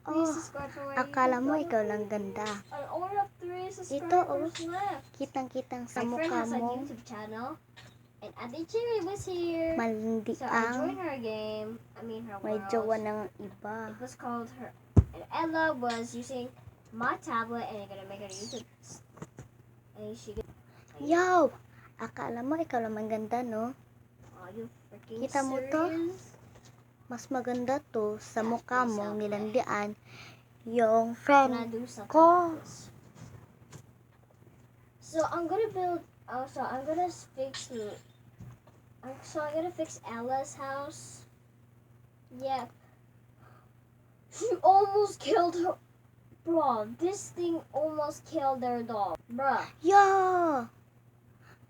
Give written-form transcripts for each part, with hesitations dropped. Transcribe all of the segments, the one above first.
Please Oh, subscribe for akala mo ikaw lang ganda. I only have 3 Ito, oh. subscribers left. Kitang-kitang sa My friend mukha has a mo. YouTube channel, and Ate Cherry was here. Malindi So I joined ang her game. I mean her may world. jowa ng iba. It was called her. And Ella was using my tablet, and I'm gonna make her YouTube. And she. Yo! Akala mo ikaw lang ganda, no? Oh, you freaking Kita mo to? serious? Mas maganda to sa mukha mo Selfie. nilandian yung Can I friend do something ko. like this? So I'm gonna build. So I'm gonna fix the. So I'm gonna fix Ella's house. Yep. She almost killed her. Bro, this thing almost killed their dog. Bruh. Yo!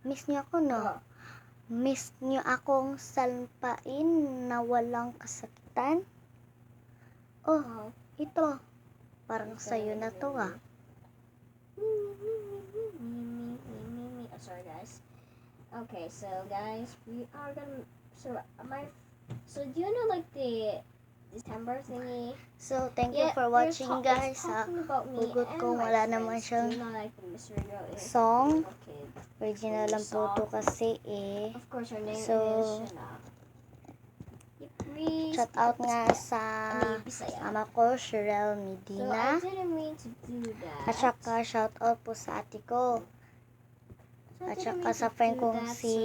Miss niyo ako, no? Bruh. Miss niyo akong salpain na walang kasakitan? Oh, Oh. ito. Parang sa'yo na to, ah. Oh, sorry, guys. Okay, so guys, we are gonna. So do you know like the December thingy? So, thank you for watching, guys. Hugot ko, wala naman siyang song. Original lang po to kasi, eh. Of course, her name So, is Shana. Shout out nga sa Bisaya. mama ko, Sherelle So, Medina. I didn't mean to do that. At saka, shout out po sa ate ko. At saka sa friend kong si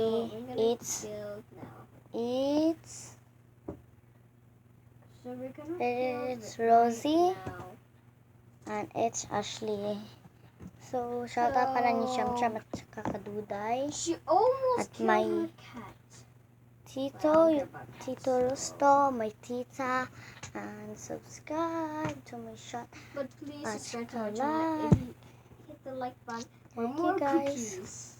It's Rosie. And it's Ashley. So, shout out pala ni Sham Sham at saka Kaduday. She almost At killed my her cat. Tito Rusto, my tita, and subscribe to my shot. But please At subscribe to our saka channel if you hit the like button for Thank you, more guys. cookies.